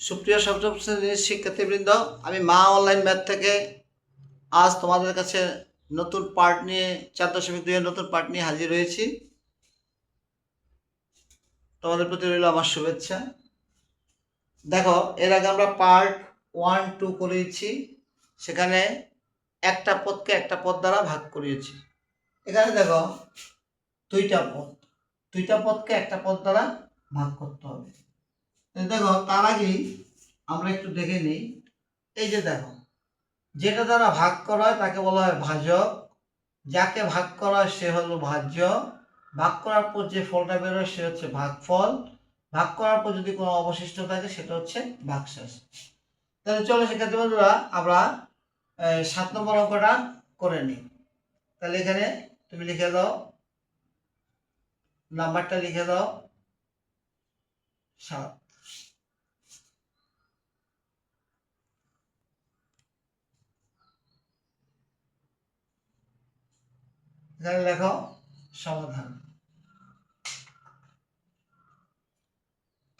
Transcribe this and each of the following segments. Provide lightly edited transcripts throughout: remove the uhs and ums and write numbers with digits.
সুপ্রিয় সপ্তম শ্রেণীর শিক্ষার্থীবৃন্দ, আমি মা অনলাইন ম্যাথ থেকে আজ তোমাদের কাছে নতুন পার্ট নিয়ে 4.2 নতুন পার্ট নিয়ে হাজির হয়েছি। তোমাদের প্রতি রইল আমার শুভেচ্ছা। দেখো, এর আগে আমরা পার্ট 1, 2 করিয়েছি, সেখানে একটা পদকে একটা পদ দ্বারা ভাগ করিয়েছি। এখানে দেখো দুইটা পদকে একটা পদ দ্বারা ভাগ করতে হবে। দেখো, তার আগেই আমরা একটু দেখে নিই। এই যে দেখো, যেটা দ্বারা ভাগ করা হয় তাকে বলা হয় ভাজক, যাকে ভাগ করা হয় সে হলো ভাজ্য, ভাগ করার পর যে ফলটা বেরোয় সে হচ্ছে ভাগফল, ভাগ করার পর যদি কোনো অবশিষ্ট থাকে সেটা হচ্ছে ভাগশেষ। তাহলে চলো শিক্ষার্থী বন্ধুরা, আমরা 7 নম্বর অঙ্কটা করে নিই। তাহলে এখানে তুমি লিখে দাও, নাম্বারটা লিখে দাও 7। এখানে লেখো সমাধান।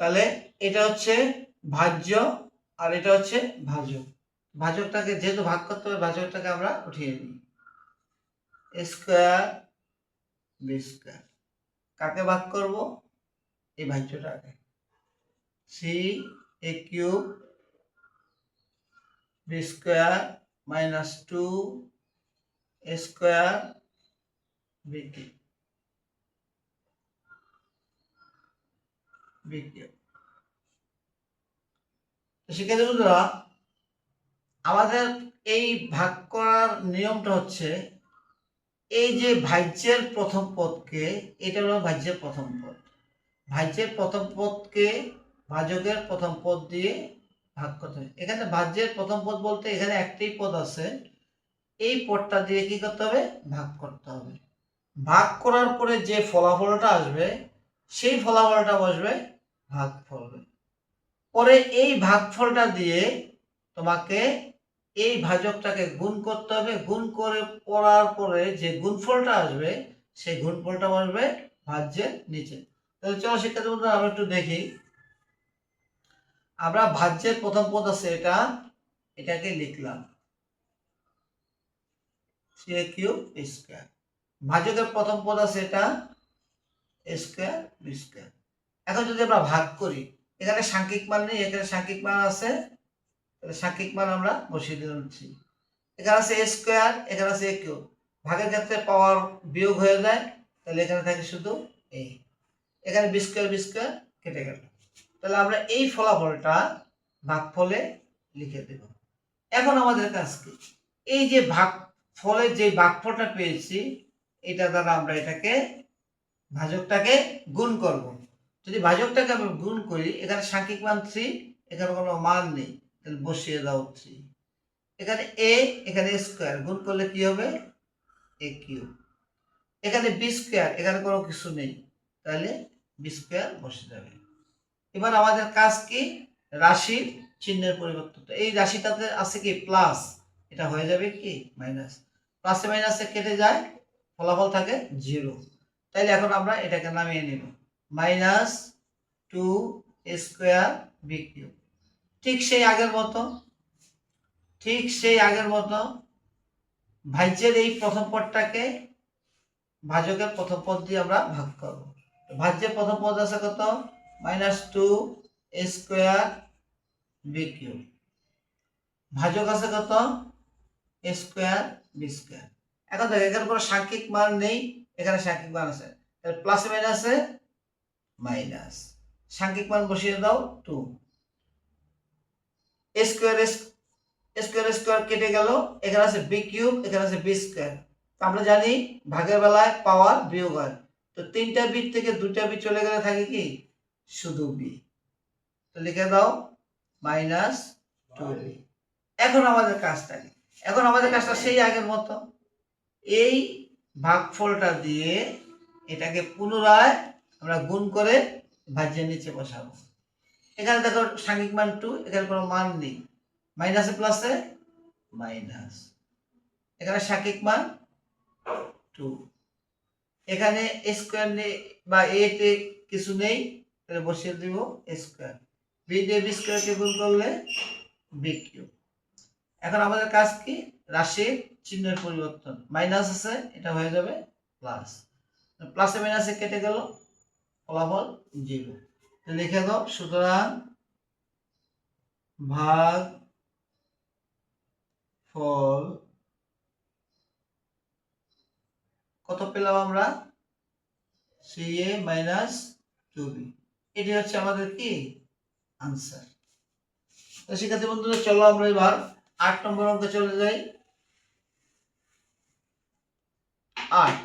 তাহলে এটা হচ্ছে ভাজ্য আর এটা হচ্ছে ভাজক। ভাজকটাকে যেহেতু ভাগ করতে হবে, ভাজকটাকে আমরা উঠিয়ে নিই। স্কোয়ার বি স্কোয়ার, কাকে ভাগ করব? এই ভাজ্যটাকে। C A cube B square minus 2 square B cube B cube. শিক্ষার্থী বন্ধুরা, আমাদের এই ভাগ করার নিয়মটা হচ্ছে, এই যে ভাজ্যের প্রথম পদকে, এটা হলো ভাজ্যের প্রথম পদ, ভাজ্যের প্রথম পদকে ভাজকের প্রথম পদ দিয়ে ভাগ করতে হবে। এখানে ভাজ্যের প্রথম পদ বলতে এখানে একটাই পদ আছে, এই পদটা দিয়ে কি করতে হবে? ভাগ করতে হবে। ভাগ করার পরে যে ফলাফলটা আসবে সেই ফলাফলটা বসবে ভাগফল। পরে এই ভাগফলটা দিয়ে তোমাকে এই ভাজকটাকে গুণ করতে হবে, গুণ করে করার পরে যে গুণফলটা আসবে সেই গুণফলটা বসবে ভাজ্যের নিচে। তাহলে চলো শিক্ষার্থী বন্ধুরা, আমরা একটু দেখি। আমরা ভাজ্যের প্রথম পদ আছে এটা, এটাকে লিখলাম সি কিউব স্কয়ার। ভাজকের প্রথম পদ আছে এটা স্কয়ার বি স্কয়ার। এখন যদি আমরা ভাগ করি, এখানে সাংখ্যিক মান নেই, এখানে সাংখ্যিক মান আছে, সাংখ্যিক মান আমরা বসিয়ে দিলাম। এখানে আছে এ স্কয়ার, এখানে আছে এ কিউব। ভাগের ক্ষেত্রে পাওয়ার বিয়োগ হয়ে যায়, তাহলে এখানে থাকে শুধু এ। এখানে বি স্কয়ার কেটে গেল। তাহলে আমরা এই ফলাফলটা ভাগফলে লিখে দেব। এখন আমাদের কাজ কি? এই যে ভাগফলের যে ভাগফলটা পেয়েছি, এটা দ্বারা আমরা এটাকে ভাজকটাকে গুণ করব। যদি ভাজকটাকে আমরা গুণ করি, এখানে সাংখ্যিক মান 3, এখানে কোনো মান নেই, তাহলে বসিয়ে দাও 3। এখানে এ, এখানে স্কয়ার, গুণ করলে কি হবে? এ কিউব। এখানে বি স্কয়ার, এখানে কোনো কিছু নেই, তাহলে বি স্কয়ার বসে যাবে। এবার আমাদের কাজ কি? রাশির চিহ্নের পরিবর্তন। এই রাশিটাতে আছে কি প্লাস, এটা হয়ে যাবে কি মাইনাস। প্লাসে মাইনাসে কেটে যায়, ফলাফল থাকে 0। তাইলে এখন আমরা এটাকে নামিয়ে নিব, মাইনাস 2 স্কয়ার বি কিউব। ঠিক সেই আগের মতো ভাজ্যের এই প্রথম পদটাকে ভাজকের প্রথম পদ দিয়ে আমরা ভাগ করব। ভাজ্যের প্রথম পদ আছে কত? Minus 2 square b cube. ভাজক আছে কত? Square b square. এখন দেখো, এখানে কোনো সাংখ্যিক মান নেই, এখানে সাংখ্যিক মান আছে, তাহলে প্লাসে মাইনাসে মাইনাস, সাংখ্যিক মান বসিয়ে দাও 2। স্কয়ার স্কয়ার স্কয়ার কেটে গেল, এখানে আছে বি কিউব, এখানে আছে বি স্কয়ার। আমরা জানি ভাগের বেলায় পাওয়ার বিয়োগ হয়, তো 3টা বি থেকে 2টা বি চলে গেলে থাকে কি শুধু বি। তো লিখে দাও মাইনাস 2b। এখন আমাদের কাজটা কি? এখন আমাদের কাজটা সেই আগের মতো, এই ভাগফলটা দিয়ে এটাকে পুনরায় আমরা গুণ করে ভাজ্যের নিচে বসাবো। এখানে দেখো সাংখ্যিক মান 2, এখানে কোনো মান নেই, মাইনাসে প্লাসে মাইনাস, এখানে সাংখ্যিক মান 2, এখানে স্কয়ার নেই বা এ তে কিছু নেই, তাহলে বসিয়ে দিব স্কয়ার। বি দিয়ে বি স্কোয়ারকে গুণ করলে বি কিউব। এখন আমাদের কাজ কি, রাশির চিহ্নের পরিবর্তন, মাইনাস আছে এটা হয়ে যাবে প্লাস, প্লাসে মাইনাসে কেটে গেল, ফলাফল 0। লিখে দাও, সুতরাং ভাগ ফল কত পেলাম আমরা, 3a মাইনাস 2b। এটি হচ্ছে আমাদের কি আনসার। তো শিক্ষার্থী বন্ধুরা, চলো আমরা এবার 8 নম্বর অঙ্কে চলে যাই। 8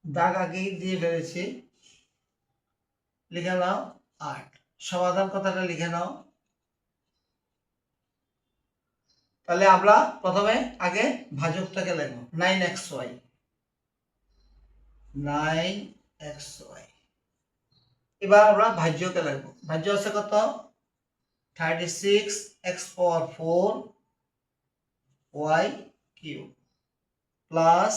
দাগ আগেই দিয়ে ফেলেছি, লিখে নাও 8। সমাধান কথাটা লিখে নাও। তাহলে আমরা প্রথমে আগে ভাজকটাকে লিখব, 9xy, 9xy। এবার আমরা ভাজ্যকে লিখব। ভাজ্য আছে কত, 36x পাওয়ার 4 y কিউব প্লাস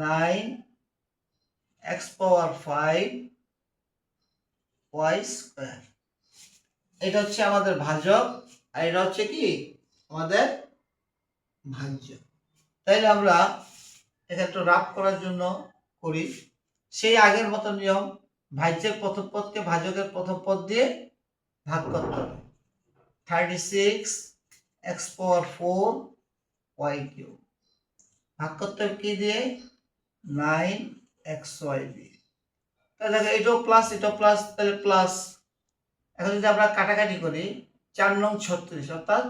9x পাওয়ার 5 y স্কয়ার। এটা হচ্ছে আমাদের ভাজক, আর এটা হচ্ছে কি আমাদের ভাজ্য। তাইলে আমরা এটা একটু রাফ করার জন্য করি, সেই আগের মতো নিয়ম, ভাজ্যের প্রথম পদকে ভাজকের প্রথম পদ দিয়ে ভাগ করতে হবে। 36x পাওয়ার 4 y কিউব ভাগ করতে হবে কি দিয়ে, 9xy দিয়ে। তাহলে দেখো এটাও প্লাস এটাও প্লাস, তাহলে প্লাস। এখন যদি আমরা কাটাকাটি করি, 4 নং 36 অর্থাৎ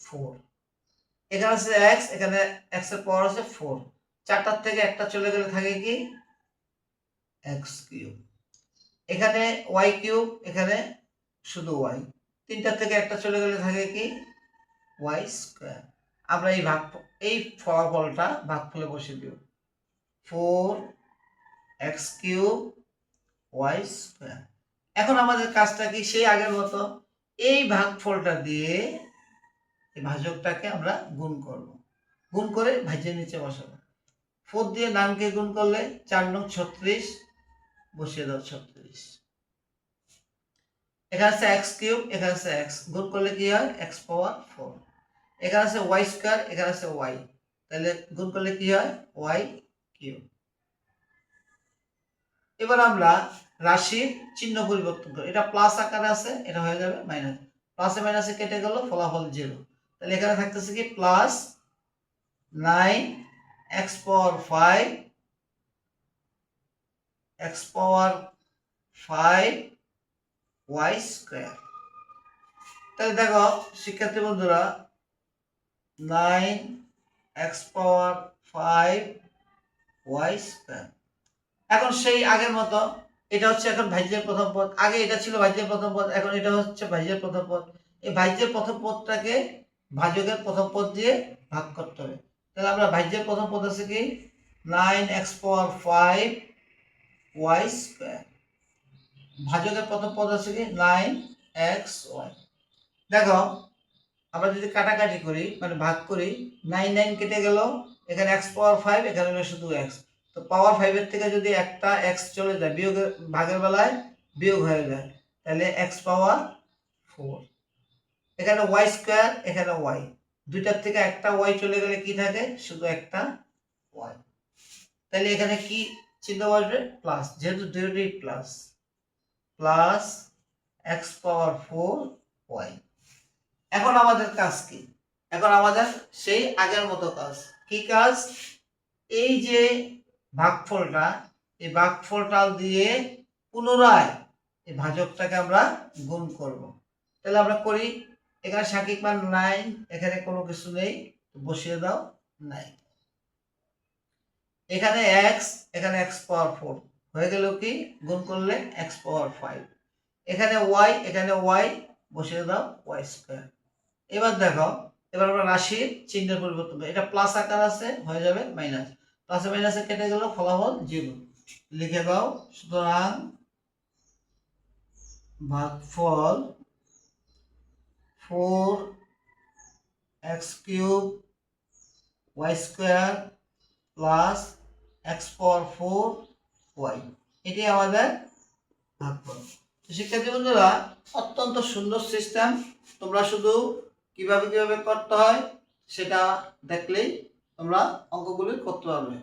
4, এখানে আছে x, এখানে x এর পাওয়ার আছে 4, 4টার থেকে একটা চলে গেলে থাকে কি x কিউব, এখানে y কিউব, এখানে শুধু y, 3টার থেকে একটা চলে গেলে থাকে কি y স্কয়ার। আমরা এই ফলাফলটা ভাগফলে বসিয়ে দেব, 4x কিউব y স্কয়ার। এখন আমাদের কাজটা কি, সেই আগের মতো এই ভাগফলটা দিয়ে এই ভাজকটাকে আমরা গুণ করব, গুণ করে ভাজ্যের নিচে বসাবো। 4 দিয়ে 9কে গুণ করলে 4 নং 36 বসিয়ে দাও, 36। এখানে আছে x কিউব, এখানে আছে x, গুণ করলে কি হয় x পাওয়ার 4। এখানে আছে y স্কয়ার, এখানে আছে y, তাহলে গুণ করলে কি হয় y কিউব। এবার আমরা রাশির চিহ্ন পরিবর্তন করি, এটা প্লাস আকারে আছে, এটা হয়ে যাবে মাইনাস, প্লাসে মাইনাসে কেটে গেল, ফলাফল 0। তাহলে এখানে থাকতেছে কি প্লাস 9x পাওয়ার 5 x পাওয়ার 5 y স্কয়ার। তাহলে দেখো শিক্ষার্থী বন্ধুরা, 9x পাওয়ার 5 y স্কয়ার। এখন সেই আগের মতো, এটা হচ্ছে এখন ভাজ্যের প্রথম পদ, আগে এটা ছিল ভাজ্যের প্রথম পদ, এখন এটা হচ্ছে ভাজ্যের প্রথম পদ। এই ভাজ্যের প্রথম পদটাকে ভাজকের প্রথম পদ দিয়ে ভাগ করতে হবে। তাহলে আমরা ভাজ্যের প্রথম পদ আছে কি 9x পাওয়ার 5 y স্কয়ার, ভাজকের প্রথম পদ আছে কি 9xy। দেখো আমরা যদি কাটাকাটি করি মানে ভাগ করি, 9 9 কেটে গেল, এখানে x পাওয়ার 5, এখানে হলো শুধু x, তো পাওয়ার 5 এর থেকে যদি একটা x চলে যায়, বিয়োগের ভাগের বেলায় বিয়োগ হয়ে যায়, তাহলে x পাওয়ার 4, এখানে y স্কয়ার, এখানে y, দুইটার থেকে একটা y চলে গেলে কি থাকে শুধু একটা y। তাহলে এখানে কি চিহ্ন বসবে, প্লাস, যেহেতু দুটোই প্লাস, প্লাস x পাওয়ার 4 y। এখন আমাদের কাজ কি, এখন আমাদের সেই আগের মতো কাজ, কি কাজ, এই যে ভাগফলটা, এই ভাগফলটা দিয়ে পুনরায় এই ভাজকটাকে আমরা গুণ করব। তাহলে আমরা করি, এখানে সাংখ্যিক মান 9, এখানে কোনো কিছু নেই, বসিয়ে দাও 9, এখানে x, এখানে x পাওয়ার 4 হয়ে গেল কি গুণ করলে x পাওয়ার 5, এখানে y, এখানে y, বসিয়ে দাও y স্কয়ার। এবার দেখো, এবার আমরা রাশির চিহ্নের পরিবর্তন করি, এটা প্লাস আকার আছে, হয়ে যাবে মাইনাস, প্লাসে মাইনাসে কেটে গেল, ফলাফল 0। লিখে দাও, সুতরাং ভাগফল 4x cube y square plus x পাওয়ার 4 y, এটি আমাদের ভাগফল। শিক্ষার্থী বন্ধুরা, অত্যন্ত সুন্দর সিস্টেম। তোমরা শুধু কিভাবে কিভাবে করতে হয় সেটা দেখলেই তোমরা অঙ্কগুলি করতে পারবে।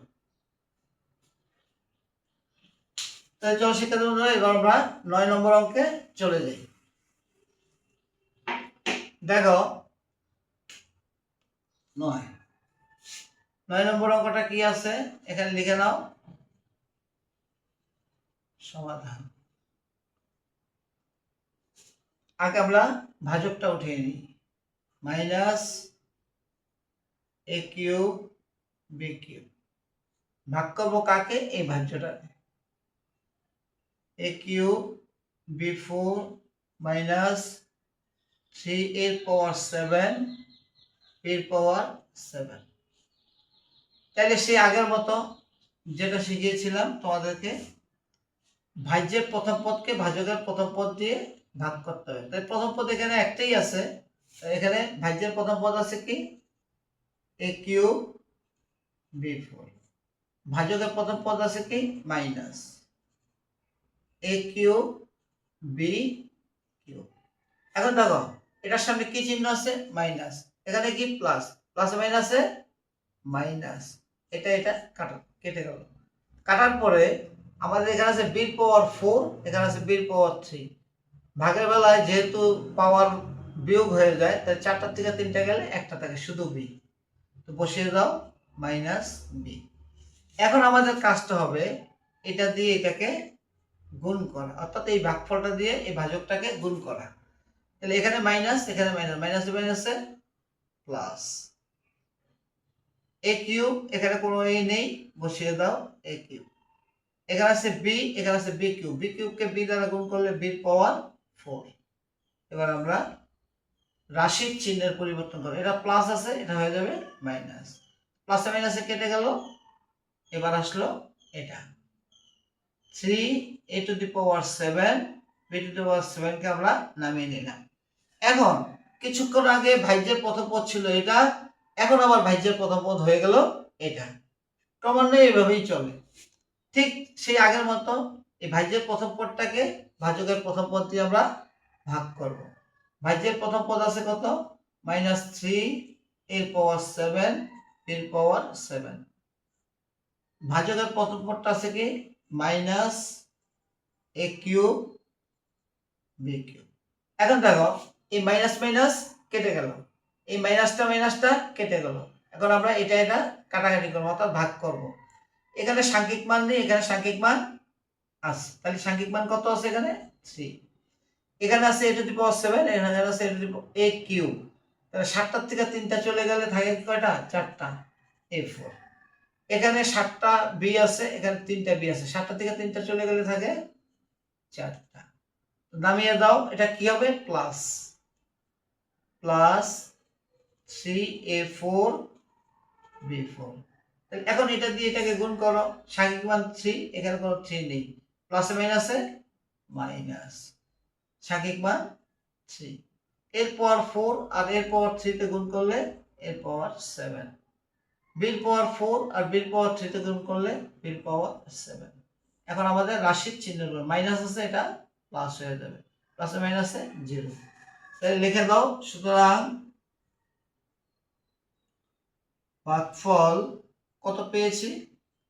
তাই চলো শিক্ষার্থী বন্ধুরা, এবার আমরা 9 নম্বর অঙ্কে চলে যাই। দেখো 9 নম্বর অঙ্কটা কি আছে এখানে লিখে নাও। সমাধান। আগে আমরা ভাজকটা উঠিয়ে নিই। মাইনাস এ কিউব বি কিউব ভাগ করবো কাকে? এই ভাজ্যটাকে। এ কিউব বি ফোর মাইনাস 3 এর পাওয়ার 7 এর পাওয়ার 7। তাহলে সেই আগের মতো যেটা শিখিয়েছিলাম তোমাদেরকে, ভাজ্যের প্রথম পদকে ভাজকের প্রথম পদ দিয়ে ভাগ করতে হবে। তাই প্রথম পদ এখানে একটাই আছে, এখানে ভাজ্যের প্রথম পদ আছে কি? এ কিউব বি ফোর। ভাজকের প্রথম পদ আছে কি? মাইনাস এ কিউব বি কিউব। এখন দেখো এটার সামনে কি চিহ্ন আছে? মাইনাস। এখানে কি? প্লাস। প্লাসে মাইনাসে মাইনাস। এটা এটা কেটে গেল। কাটার পরে আমাদের এখানে আছে বির পাওয়ার 4, এখানে আছে বির পাওয়ার 3। ভাগের বেলায় যেহেতু পাওয়ার বিয়োগ হয়ে যায়, তাই 4টার থেকে 3টা গেলে একটা থাকে, শুধু বি। তো বসিয়ে দাও মাইনাস বি। এখন আমাদের কাজটা হবে এটা দিয়ে এটাকে গুণ করা, অর্থাৎ এই ভাগফলটা দিয়ে এই ভাজকটাকে গুণ করা। তাহলে এখানে মাইনাস, এখানে মাইনাস, মাইনাসে মাইনাসে প্লাস। এ কিউব, এখানে কোনো এ নেই, বসিয়ে দাও এ কিউব। এখানে আছে বি, এখানে আছে বি কিউব। বি কিউবকে বি দ্বারা গুণ করলে বির পাওয়ার 4। এবার আমরা রাশির চিহ্নের পরিবর্তন করব। এটা প্লাস আছে, এটা হয়ে যাবে মাইনাস। প্লাসে মাইনাসে কেটে গেল। এবার আসলো এটা 3 a to the power 7 b to the power 7 কে আমরা নামিয়ে নিলাম। এখন কিছুক্ষণ আগে ভাজ্যের প্রথম পদ ছিল এটা, এখন আবার ভাজ্যের প্রথম পদ হয়ে গেল এটা। ক্রমান্বয়ে এভাবেই চলে। ঠিক সেই আগের মতো এই ভাজ্যের প্রথম পদটাকে ভাজকের প্রথম পদ দিয়ে আমরা ভাগ করব। ভাজ্যের প্রথম পদ আছে কত? মাইনাস 3 এর পাওয়ার 7 এর পাওয়ার 7। ভাজকের প্রথম পদটা আছে কি? মাইনাস এ কিউব বি কিউব। এখন দেখো এই মাইনাস মাইনাস কেটে গেল, এই মাইনাসটা মাইনাসটা কেটে গেল। এখন আমরা এটা এটা কাটাকাটি করবো, অর্থাৎ ভাগ করব। এখানে সাংখ্যিক মান নেই, এখানে সাংখ্যিক মান আছে। তাহলে সাংখ্যিক মান কত আছে? এখানে 3। এখানে আছে a টু দি পাওয়ার 7, এখানে আছে a to the a cube. তাহলে 7টার থেকে 3টা চলে গেলে থাকে কয়টা? 4টা, a4। এখানে 7টা বি আছে, এখানে 3টা বি আছে। 7টা থেকে 3টা চলে গেলে থাকে 4টা। নামিয়ে দাও, এটা কি হবে? Plus plus 3a4 b4। তাহলে এখন এটা দিয়ে এটাকে গুণ করো। সাংখ্যিক মান 3, এখানে কোনো 3 নেই। প্লাসে মাইনাসে মাইনাস, সাংখ্যিক মান 3। এর পাওয়ার 4 আর এর পাওয়ার 3 তে গুণ করলে এর পাওয়ার 7। বির পাওয়ার 4 আর বির পাওয়ার 3 তে গুণ করলে বির পাওয়ার 7। এখন আমাদের রাশির চিহ্ন মাইনাস আছে, এটা প্লাস হয়ে যাবে। প্লাসে মাইনাসে 0। তাহলে লিখে দাও। সুতরাং ভাগফল কত পেয়েছি?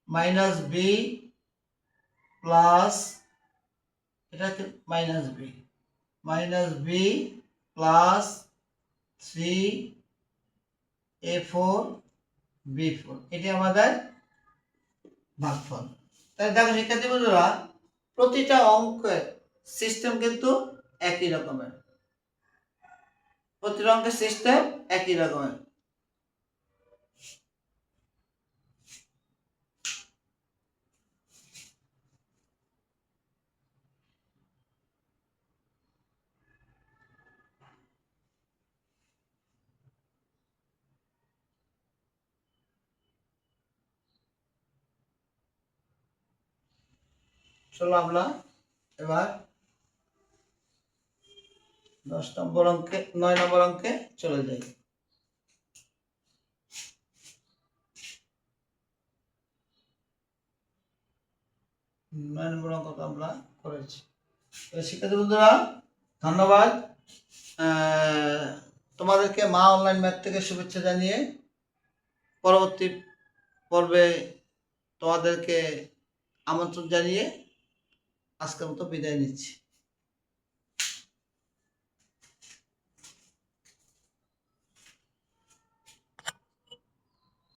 মাইনাস বি প্লাস, এটা minus b plus 3a4 b4, এটি আমাদের ভাগফল। তাহলে দেখো শিক্ষার্থী বন্ধুরা, প্রতিটা অঙ্কের সিস্টেম কিন্তু একই রকমের, প্রতিটা অঙ্কের সিস্টেম একই রকমের। চলো আমরা এবার 9 নম্বর অঙ্কে চলে যাই। 9 নম্বর অঙ্ক তো আমরা করেছি। শিক্ষার্থী বন্ধুরা ধন্যবাদ। তোমাদেরকে মা অনলাইন ম্যাথ থেকে শুভেচ্ছা জানিয়ে পরবর্তী পর্বে তোমাদেরকে আমন্ত্রণ জানিয়ে আজকের মতো বিদায় নিচ্ছি।